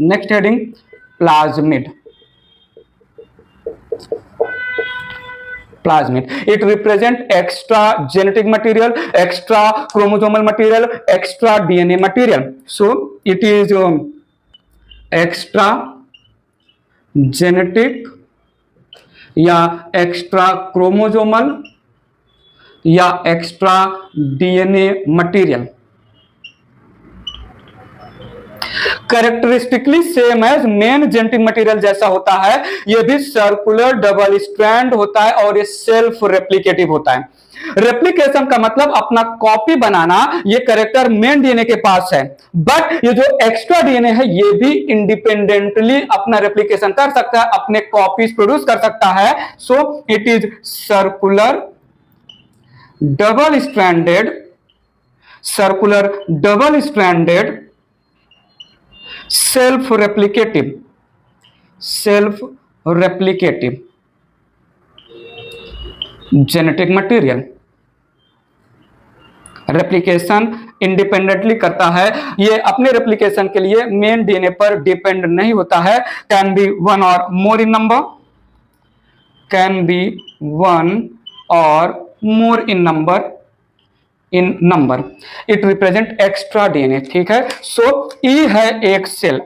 Next heading plasmid. Plasmid. It represent extra genetic material, extra chromosomal material, extra DNA material. So it is extra genetic या extra chromosomal या extra DNA material. Characteristically same as main genetic material जैसा होता है, ये भी circular double strand होता है और ये सेल्फ रेप्लिकेटिव होता है. रेप्लिकेशन का मतलब अपना कॉपी बनाना. ये कैरेक्टर मेन डीएनए के पास है, बट ये जो एक्स्ट्रा डीएनए है ये भी इंडिपेंडेंटली अपना रेप्लिकेशन कर सकता है, अपने कॉपीज प्रोड्यूस कर सकता है. So it is circular double stranded self replicative genetic material. Replication independently करता है, ये अपने रेप्लिकेशन के लिए मेन डीएनए पर डिपेंड नहीं होता है. Can be one or more in number, can be one or more in number. It represent extra DNA. ठीक है. सो ई है एक सेल,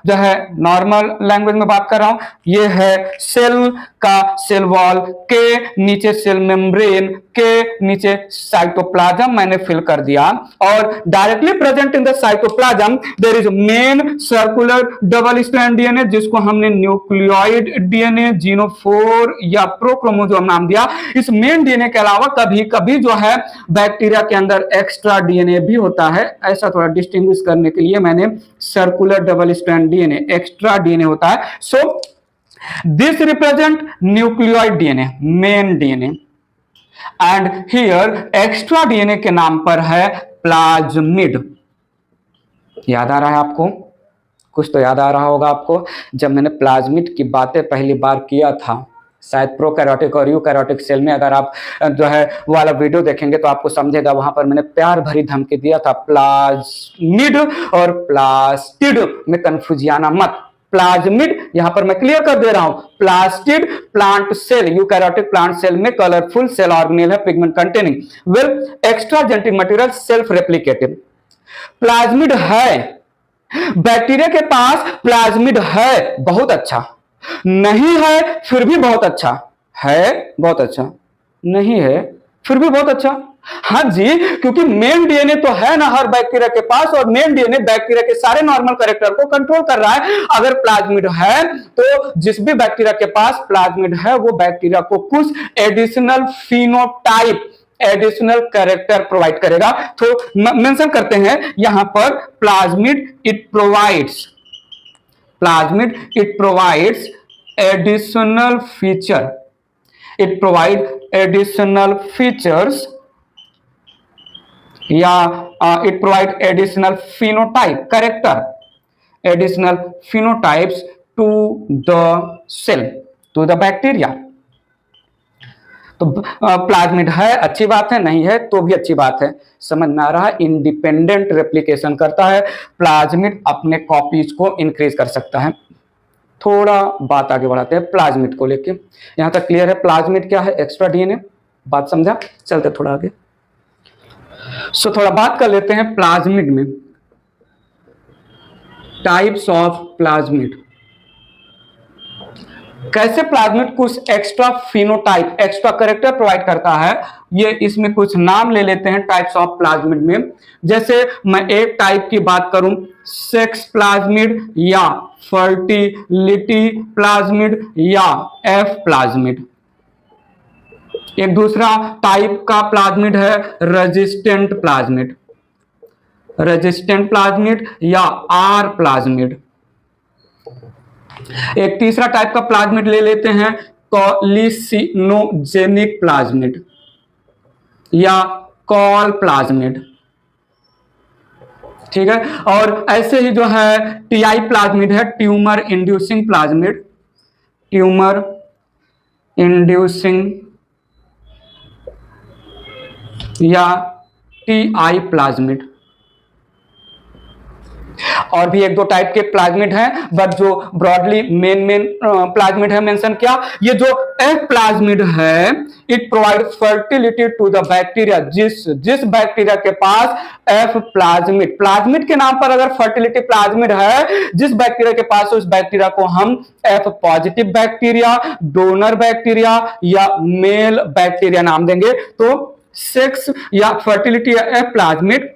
जो है नॉर्मल लैंग्वेज में बात कर रहा हूं, ये है सेल का सेल वॉल, के नीचे सेल मेम्ब्रेन, के न्यूचे साइटोप्लाज्म मैंने फिल कर दिया. और directly present in the cytoplasm there is main circular double strand DNA, जिसको हमने न्यूक्लियोइड डीएनए, जीनोफोर या प्रोक्रोमोसोम नाम दिया. इस मेन डीएनए के अलावा कभी कभी जो है बैक्टीरिया के अंदर एक्स्ट्रा डीएनए भी होता है. ऐसा थोड़ा डिस्टिंग्विश करने के लिए मैंने circular double strand DNA, extra DNA होता है. So this represent nucleoid DNA, main DNA, and here extra DNA के नाम पर है प्लाज्मिड. याद आ रहा है आपको? कुछ तो याद आ रहा होगा आपको. जब मैंने प्लाज्मिड की बातें पहली बार किया था, शायद प्रोकैरियोटिक और यूकैरियोटिक सेल में, अगर आप जो है वो वाला वीडियो देखेंगे तो आपको समझेगा. वहां पर मैंने प्यार भरी धमकी दिया था, प्लाज्मिड और प्लास्टिड में कंफ्यूज आना मत. प्लाज्मिड यहां पर मैं क्लियर कर दे रहा हूं, plastid plant cell, eukaryotic plant cell में कलरफुल सेल ऑर्गेनेल है, pigment containing. Well, extra genetic material self replicative. Plasmid है, बैक्टीरिया के पास प्लाज्मिड है, बहुत अच्छा. नहीं है फिर भी बहुत अच्छा है, बहुत अच्छा. नहीं है फिर भी बहुत अच्छा. हाँ जी, क्योंकि मेन डीएनए तो है ना हर बैक्टीरिया के पास, और मेन डीएनए बैक्टीरिया के सारे नॉर्मल कैरेक्टर को कंट्रोल कर रहा है. अगर प्लाज्मिड है तो जिस भी बैक्टीरिया के पास प्लाज्मिड है वो बैक्टीरिया को कुछ additional phenotype, additional character provide करेगा. तो मेंशन करते हैं यहां पर plasmid it provides additional feature. It provide additional features या it provide additional phenotype character, additional phenotypes to the cell, to the bacteria. तो प्लाज्मिड है, अच्छी बात है. नहीं है तो भी अच्छी बात है. समझ में आ रहा है? इंडिपेंडेंट रेप्लिकेशन करता है. प्लाज्मिड अपने कॉपीज को इंक्रीज कर सकता है. थोड़ा बात आगे बढ़ाते हैं प्लाज्मिड को लेके. यहां तक क्लियर है प्लाज्मिड क्या है, एक्स्ट्रा डीएनए, बात समझा? चलते थोड़ा आगे. सो थोड़ा बात कर लेते हैं प्लाज्मिड में. Types of plasmid. कैसे प्लाज्मिड कुछ extra phenotype, extra character provide करता है, ये इसमें कुछ नाम ले लेते हैं टाइप्स ऑफ प्लाज्मिड में. जैसे मैं एक टाइप की बात करूं, सेक्स प्लाज्मिड या फर्टिलिटी प्लाज्मिड या एफ प्लाज्मिड. एक दूसरा टाइप का प्लाज्मिड है रेजिस्टेंट प्लाज्मिड या आर प्लाज्मिड. एक तीसरा टाइप का प्लाज्मिड ले लेते हैं कॉलिसिनोजेनिक प्लाज्मिड या कॉल प्लाज्मिड. ठीक है. और ऐसे ही जो है टीआई प्लाज्मिड है, tumour inducing plasmid, tumour inducing या टीआई प्लाज्मिड. और भी एक दो टाइप के प्लाज्मिड हैं, बट जो ब्रॉडली मेन प्लाज्मिड है मेंशन किया, ये जो एफ प्लाज्मिड है, it provide fertility to the bacteria. जिस बैक्टीरिया के पास एफ प्लाज्मिड, प्लाज्मिड के नाम पर अगर फर्टिलिटी प्लाज्मिड है, जिस बैक्टीरिया के पास, उस बैक्टीरिया को हम F positive bacteria, donor bacteria या मेल बैक्टीरिया नाम देंगे। तो सेक्स या फर्टिलिटी या F plasmid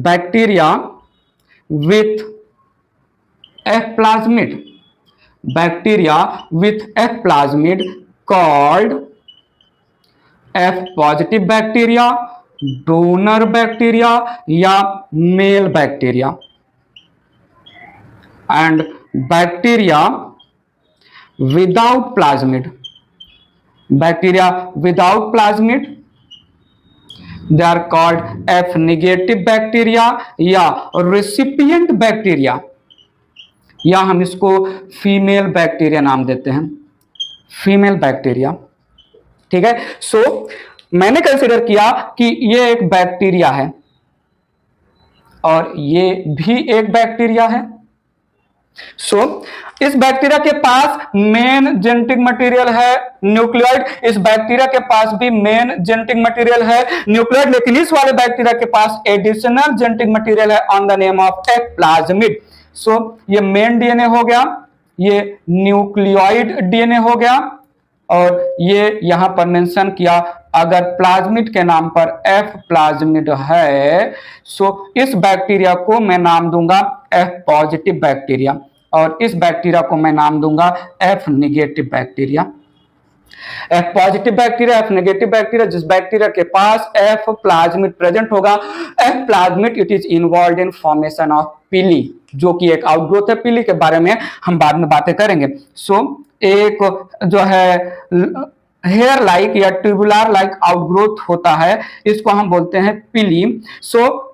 bacteria with F plasmid, bacteria with F plasmid called F positive bacteria, donor bacteria या male bacteria, and bacteria without plasmid, bacteria without plasmid they are called F negative bacteria या recipient bacteria, या हम इसको female bacteria नाम देते हैं, female bacteria. ठीक है, सो मैंने कंसीडर किया कि ये एक बैक्टीरिया है और ये भी एक बैक्टीरिया है। इस बैक्टीरिया के पास मेन जेनेटिक मटेरियल है न्यूक्लियोइड, इस बैक्टीरिया के पास भी मेन जेनेटिक मटेरियल है न्यूक्लियोइड, लेकिन इस वाले बैक्टीरिया के पास एडिशनल जेनेटिक मटेरियल है on the name of F plasmid. ये मेन डीएनए हो गया, ये न्यूक्लियोइड डीएनए हो गया, और ये यहां पर मेंशन किया अगर प्लाज्मिड के नाम पर एफ प्लाज्मिड है, इस बैक्टीरिया को मैं नाम दूंगा एफ पॉजिटिव बैक्टीरिया, और इस बैक्टीरिया को मैं नाम दूंगा F negative bacteria. F positive bacteria, F negative bacteria, जिस बैक्टीरिया के पास एफ प्लाज्मिड प्रेजेंट होगा, F plasmid it is involve in formation of पीली, जो कि एक आउटग्रोथ है। पीली के बारे में हम बाद में बातें करेंगे। एक जो है हेयर लाइक या ट्यूबुलर लाइक आउटग्रोथ होता है, इसको हम बोलते हैं पीली।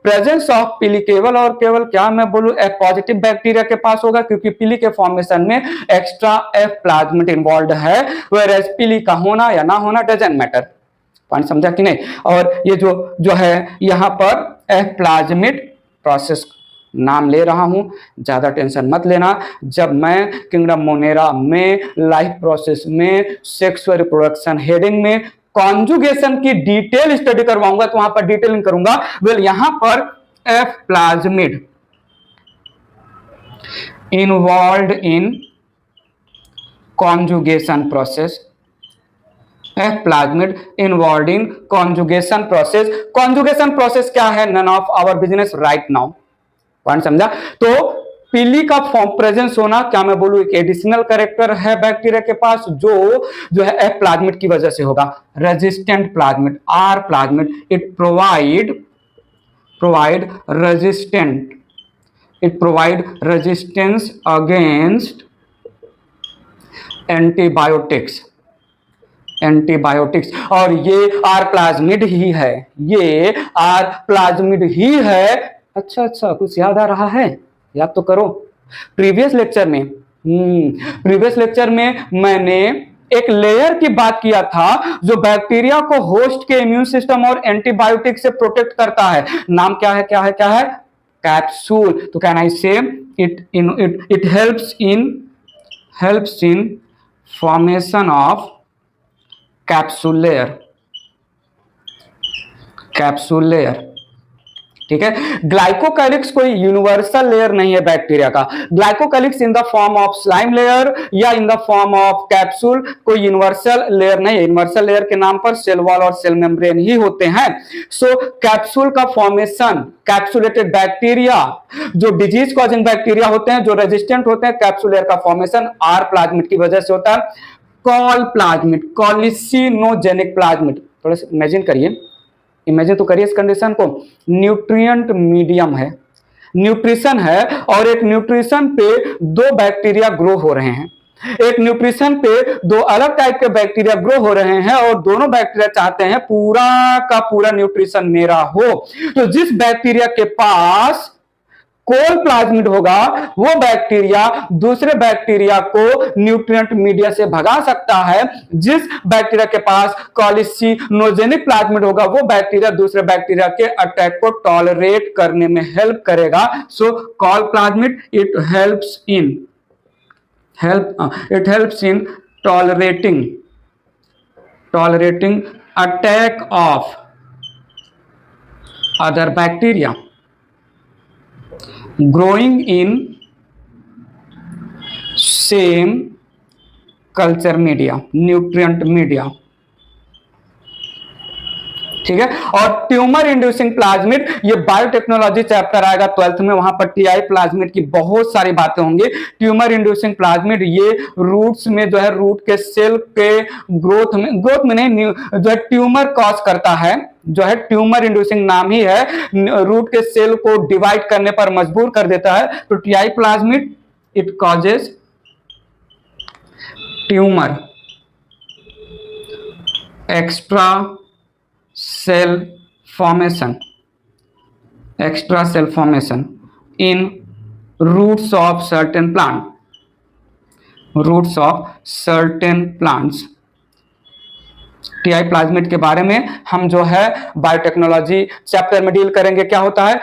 प्रेजेंस ऑफ पीली केवल और केवल क्या मैं बोलूं एफ पॉजिटिव बैक्टीरिया के पास होगा, क्योंकि पीली के फॉर्मेशन में एक्स्ट्रा एफ प्लाज्मिड इन्वॉल्व है, वेयरएज पीली का होना या ना होना डजंट मैटर। पॉइंट समझा कि नहीं? और ये जो है यहाँ पर एफ प्लाज्मिड प्रोसेस नाम ले रहा हूं, ज्यादा टेंशन मत लेना। जब मैं किंगडम मोनेरा में लाइफ प्रोसेस में सेक्सुअल रिप्रोडक्शन हेडिंग में कॉन्जुगेशन की डिटेल स्टडी करवाऊंगा तो वहां पर डिटेलिंग करूंगा। यहां पर F plasmid involve in conjugation process, F plasmid involve in conjugation process. Conjugation process क्या है? None of our business right now. Point समझा? तो पीली का फॉर्म प्रेजेंस होना क्या मैं बोलूं एक एडिशनल कैरेक्टर है बैक्टीरिया के पास, जो है एफ प्लाज्मिड की वजह से होगा। Resistant plasmid, R plasmid, it provide resistance against antibiotics, और ये आर प्लाज्मिड ही है, ये आर प्लाज्मिड ही है। अच्छा, कुछ याद आ रहा है? याद तो करो। प्रीवियस लेक्चर में मैंने एक लेयर की बात किया था जो बैक्टीरिया को होस्ट के इम्यून सिस्टम और एंटीबायोटिक से प्रोटेक्ट करता है। नाम क्या है? कैप्सूल। तो कैन आई से it helps in formation of capsule layer. ठीक है, ग्लाइकोकैलिक्स कोई यूनिवर्सल लेयर नहीं है बैक्टीरिया का। Glycocalyx in the form of slime layer या in the form of capsule कोई यूनिवर्सल लेयर नहीं है। यूनिवर्सल लेयर के नाम पर सेल वॉल और सेल मेम्ब्रेन ही होते हैं। कैप्सूल का फॉर्मेशन, कैप्सुलेटेड बैक्टीरिया जो डिजीज कॉजिंग बैक्टीरिया होते हैं, जो रेजिस्टेंट होते हैं, कैप्सूल लेयर का फॉर्मेशन आर प्लाज्मिड की वजह से होता है। कॉल प्लाज्मिड, कॉलिसिनोजेनिक प्लाज्मिड, थोड़ा सा इमेजिन तो करिए इस कंडीशन को। न्यूट्रिएंट मीडियम है, न्यूट्रिशन है, और एक न्यूट्रिशन पे दो बैक्टीरिया ग्रो हो रहे हैं। एक न्यूट्रिशन पे दो अलग टाइप के बैक्टीरिया ग्रो हो रहे हैं, और दोनों बैक्टीरिया चाहते हैं पूरा का पूरा न्यूट्रिशन मेरा हो। तो जिस बैक्टीरिया के पास कोल्ड प्लाज्मिड होगा वो बैक्टीरिया दूसरे बैक्टीरिया को न्यूट्रिएंट मीडिया से भगा सकता है। जिस बैक्टीरिया के पास कॉलिसिनोजेनिक प्लाज्मिड होगा वो बैक्टीरिया दूसरे बैक्टीरिया के अटैक को टॉलरेट करने में हेल्प करेगा। So called plasmid it helps in tolerating attack of other bacteria growing in same culture media, nutrient media। ठीक है। और ट्यूमर इंड्यूसिंग प्लाज्मिड, ये बायोटेक्नोलॉजी चैप्टर आएगा 12th में, वहां पर टीआई प्लाज्मिड की बहुत सारी बातें होंगी। ट्यूमर इंड्यूसिंग प्लाज्मिड ये रूट्स में जो है, रूट के सेल के ग्रोथ में नहीं, जो है ट्यूमर कॉज करता है, जो है ट्यूमर इंड्यूसिंग नाम ही है, रूट के सेल को डिवाइड करने पर मजबूर कर देता है। तो TI plasmid it causes tumour extra cell formation in roots of certain plants। TI plasmid के बारे में हम जो है बायोटेक्नोलॉजी चैप्टर में डील करेंगे। क्या होता है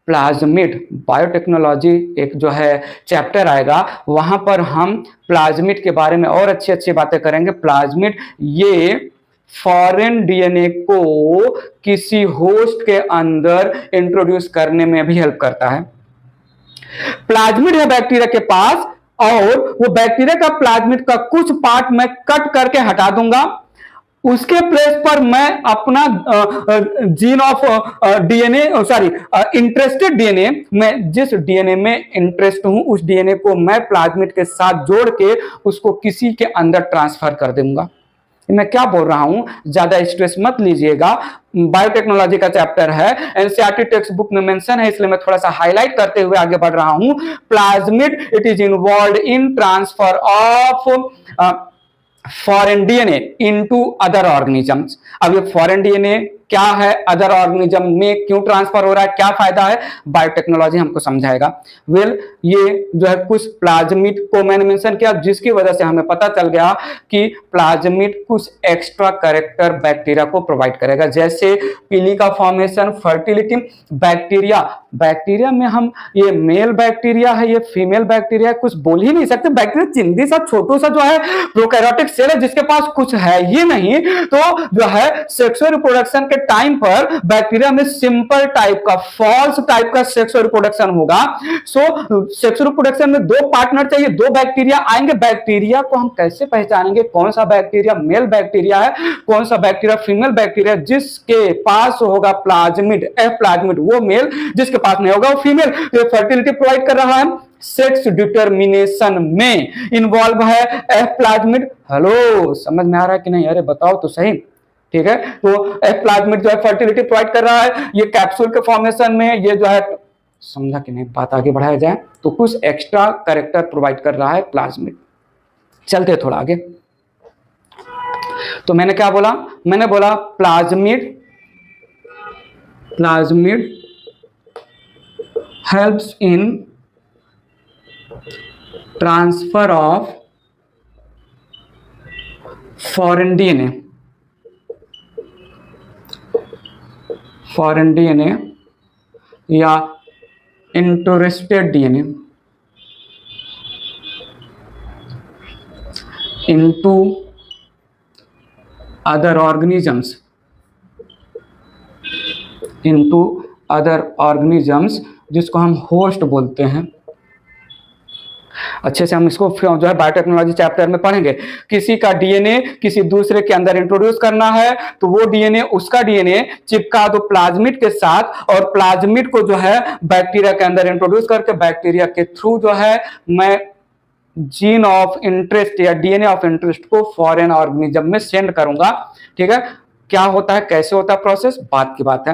प्लाज्मिड, बायोटेक्नोलॉजी एक जो है चैप्टर आएगा, वहां पर हम प्लाज्मिड के बारे में और अच्छी अच्छी बातें करेंगे। प्लाज्मिड ये फॉरेन डीएनए को किसी होस्ट के अंदर इंट्रोड्यूस करने में भी हेल्प करता है। प्लाज्मिड है बैक्टीरिया के पास, और वो बैक्टीरिया का प्लाज्मिड का कुछ पार्ट मैं कट करके हटा दूंगा, उसके प्लेस पर मैं अपना gene of DNA interested DNA, मैं जिस डीएनए में इंटरेस्ट हूं उस डीएनए को मैं प्लाज्मिड के साथ जोड़ के उसको किसी के अंदर ट्रांसफर कर दूंगा। मैं क्या बोल रहा हूं, ज्यादा स्ट्रेस मत लीजिएगा, बायोटेक्नोलॉजी का चैप्टर है, एनसीईआरटी टेक्स्ट बुक में मेंशन है, इसलिए मैं थोड़ा सा हाईलाइट करते हुए आगे बढ़ रहा हूं। Plasmid it is involve in transfer of foreign DNA into other organisms. अब ये फॉरेन डीएनए क्या है, अदर ऑर्गेनिज्म में क्यों ट्रांसफर हो रहा है, क्या फायदा है, बायोटेक्नोलॉजी हमको समझाएगा। ये जो है कुछ प्लाज्मिड को मैंने मेंशन किया, जिसकी वजह से हमें पता चल गया कि प्लाज्मिड कुछ एक्स्ट्रा कैरेक्टर बैक्टीरिया को प्रोवाइड करेगा, जैसे पीली का फॉर्मेशन, फर्टिलिटी। बैक्टीरिया में हम ये मेल बैक्टीरिया है, ये फीमेल बैक्टीरिया है, कुछ बोल ही नहीं सकते। बैक्टीरिया चिंदी सा छोटू सा जो है प्रोकैरियोटिक सेल है, जिसके पास कुछ है ही नहीं। तो जो है सेक्सुअल रिप्रोडक्शन के टाइम पर बैक्टीरिया में सिंपल टाइप का, फॉल्स टाइप का सेक्सुअल रिप्रोडक्शन होगा। सो सेक्सुअल रिप्रोडक्शन में दो पार्टनर चाहिए, दो बैक्टीरिया आएंगे। बैक्टीरिया को हम कैसे पहचानेंगे, कौन सा बैक्टीरिया मेल बैक्टीरिया है, कौन सा बैक्टीरिया फीमेल बैक्टीरिया? जिसके पास होगा प्लाज्मिड, एफ प्लाज्मिड, वो मेल, जिसके पास नहीं होगा वो फीमेल। तो फर्टिलिटी प्रोवाइड कर रहा है, सेक्स डिटर्मिनेशन में इन्वॉल्व है एफ प्लाज्मिड। हेलो, समझ में आ रहा है कि नहीं? अरे बताओ तो सही। ठीक है, तो एफ प्लाज्मिड जो है फर्टिलिटी प्रोवाइड कर रहा है, ये कैप्सूल के फॉर्मेशन में, ये जो है, समझा कि नहीं? बात आगे बढ़ाया जाए तो कुछ एक्स्ट्रा कैरेक्टर प्रोवाइड कर रहा है प्लाज्मिड। चलते थोड़ा आगे। तो मैंने क्या बोला? मैंने बोला plasmid helps in transfer of foreign DNA या interested DNA into other organisms, जिसको हम होस्ट बोलते हैं। अच्छे से हम इसको जो है बायोटेक्नोलॉजी चैप्टर में पढ़ेंगे। किसी का डीएनए किसी दूसरे के अंदर इंट्रोड्यूस करना है, तो वो डीएनए, उसका डीएनए चिपका दो प्लाज्मिड के साथ, और प्लाज्मिड को जो है बैक्टीरिया के अंदर इंट्रोड्यूस करके बैक्टीरिया के थ्रू जो है मैं जीन ऑफ इंटरेस्ट या डीएनए ऑफ इंटरेस्ट को फॉरेन ऑर्गेनिज्म में सेंड करूंगा। ठीक है, क्या होता है, कैसे होता है प्रोसेस, बात की बात है।